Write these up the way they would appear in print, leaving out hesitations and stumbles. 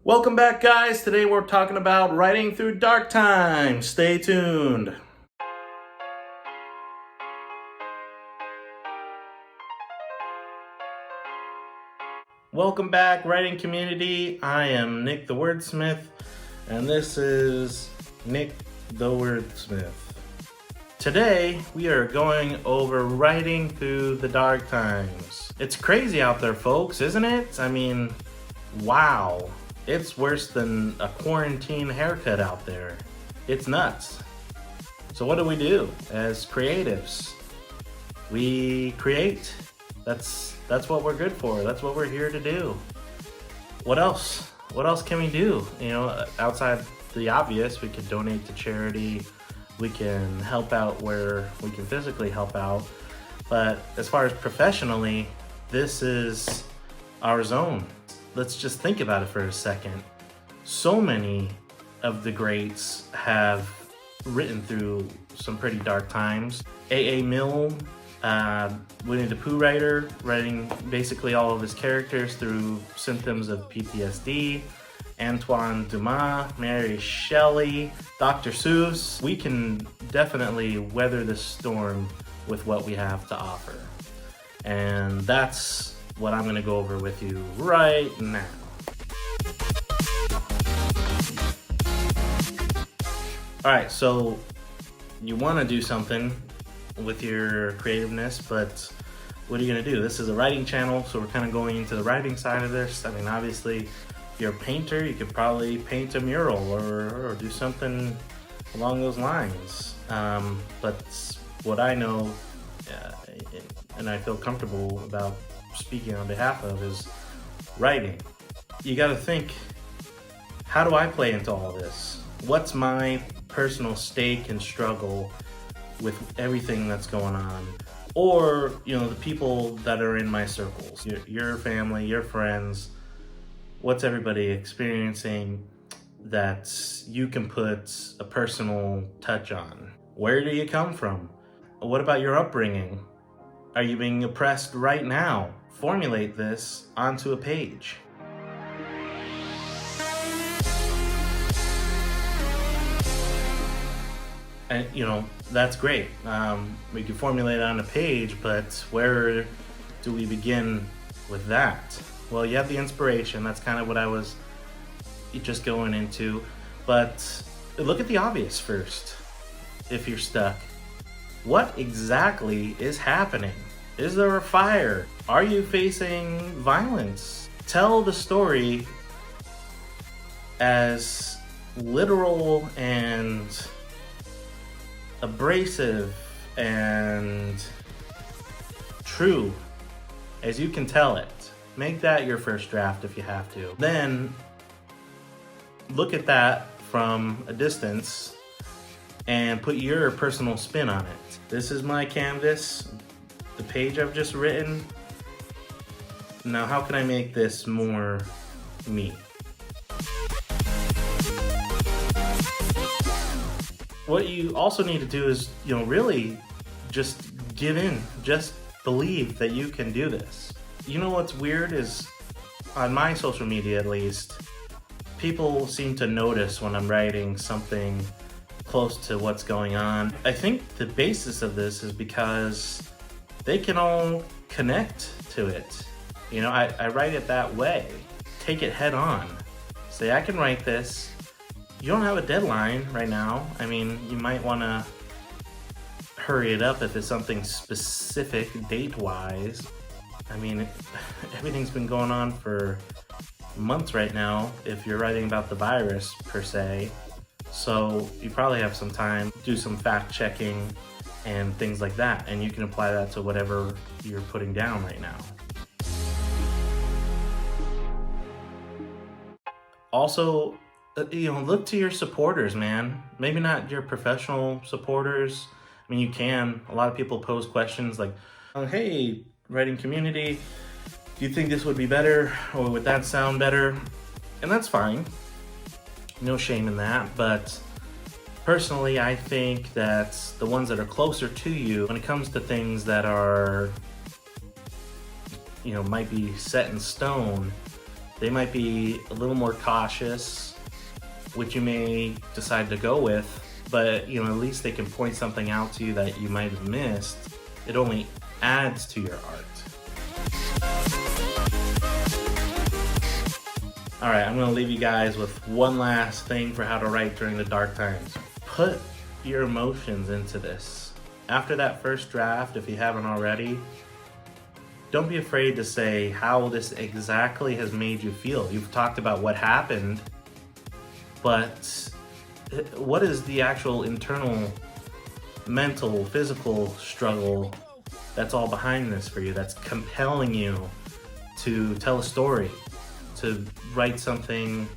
Welcome back, guys. Today we're talking about writing through dark times. Stay tuned. Welcome back, writing community. I am Nick the Wordsmith, and this is Nick the Wordsmith. Today we are going over writing through the dark times. It's crazy out there, folks, isn't it? I mean, wow. It's worse than a quarantine haircut out there. It's nuts. So what do we do as creatives? We create. That's what we're good for. That's what we're here to do. What else? What else can we do? You know, outside the obvious, we could donate to charity. We can help out where we can physically help out. But as far as professionally, this is our zone. Let's just think about it for a second. So many of the greats have written through some pretty dark times. A.A. Milne, Winnie the Pooh writer, writing basically all of his characters through symptoms of PTSD. Antoine Dumas, Mary Shelley, Dr. Seuss. We can definitely weather the storm with what we have to offer. And that's what I'm gonna go over with you right now. All right, so you wanna do something with your creativeness, but what are you gonna do? This is a writing channel, so we're kind of going into the writing side of this. I mean, obviously, if you're a painter, you could probably paint a mural or do something along those lines. But what I know, and I feel comfortable about speaking on behalf of, is writing. You got to think, how do I play into all this? What's my personal stake and struggle with everything that's going on? Or, you know, the people that are in my circles, your family, your friends, what's everybody experiencing that you can put a personal touch on? Where do you come from? What about your upbringing? Are you being oppressed right now? Formulate this onto a page. And you know, that's great. We can formulate it on a page, but where do we begin with that? Well, you have the inspiration. That's kind of what I was just going into. But look at the obvious first, if you're stuck. What exactly is happening? Is there a fire? Are you facing violence? Tell the story as literal and abrasive and true as you can tell it. Make that your first draft if you have to. Then look at that from a distance and put your personal spin on it. This is my canvas, the page I've just written. Now, how can I make this more me? What you also need to do is, you know, really just give in, just believe that you can do this. You know what's weird is, on my social media at least, people seem to notice when I'm writing something close to what's going on. I think the basis of this is because they can all connect to it. You know, I write it that way. Take it head on. Say, I can write this. You don't have a deadline right now. I mean, you might want to hurry it up if it's something specific date-wise. I mean, everything's been going on for months right now if you're writing about the virus per se. So you probably have some time to do some fact checking and things like that, and you can apply that to whatever you're putting down right now. Also, you know, look to your supporters, man. Maybe not your professional supporters. I mean, you can. A lot of people pose questions like, hey, writing community, do you think this would be better, or would that sound better? And that's fine. No shame in that. But personally, I think that the ones that are closer to you, when it comes to things that are, you know, might be set in stone, They might be a little more cautious, which you may decide to go with, but you know, at least they can point something out to you that you might have missed. It only adds to your art. All right, I'm gonna leave you guys with one last thing for how to write during the dark times. Put your emotions into this. After that first draft, if you haven't already, don't be afraid to say how this exactly has made you feel. You've talked about what happened, but what is the actual internal, mental, physical struggle that's all behind this for you, that's compelling you to tell a story, to write something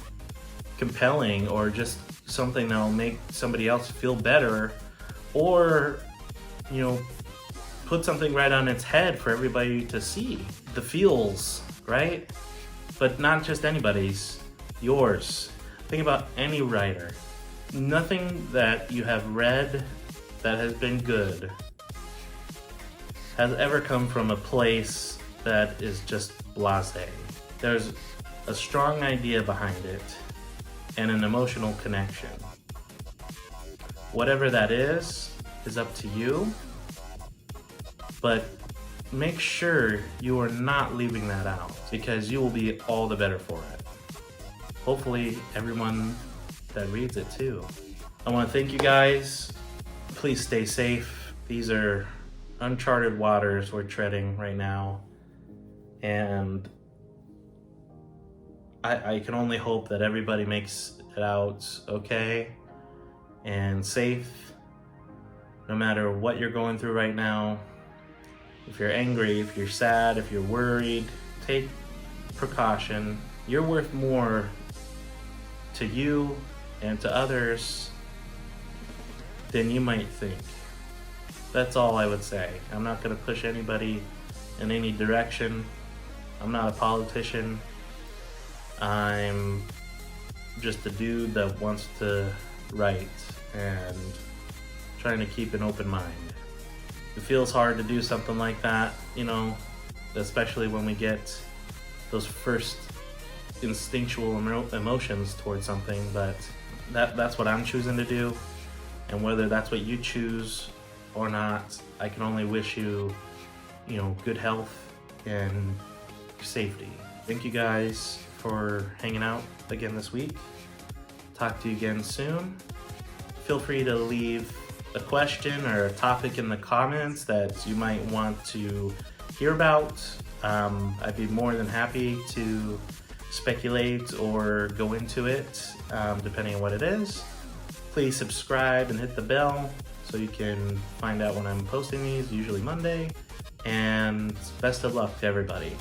compelling, or just something that'll make somebody else feel better, or, you know, put something right on its head for everybody to see. The feels, right? But not just anybody's, yours. Think about any writer. Nothing that you have read that has been good has ever come from a place that is just blasé. There's a strong idea behind it and an emotional connection. Whatever that is up to you, but make sure you are not leaving that out, because you will be all the better for it. Hopefully everyone that reads it too. I want to thank you guys. Please stay safe. These are uncharted waters we're treading right now, and I can only hope that everybody makes it out okay and safe, no matter what you're going through right now. If you're angry, if you're sad, if you're worried, take precaution. You're worth more to you and to others than you might think. That's all I would say. I'm not going to push anybody in any direction. I'm not a politician. I'm just a dude that wants to write and trying to keep an open mind. It feels hard to do something like that, you know, especially when we get those first instinctual emotions towards something, but that's what I'm choosing to do. And whether that's what you choose or not, I can only wish you, you know, good health and safety. Thank you guys for hanging out again this week. Talk to you again soon. Feel free to leave a question or a topic in the comments that you might want to hear about. I'd be more than happy to speculate or go into it, depending on what it is. Please subscribe and hit the bell so you can find out when I'm posting these, usually Monday. And best of luck to everybody.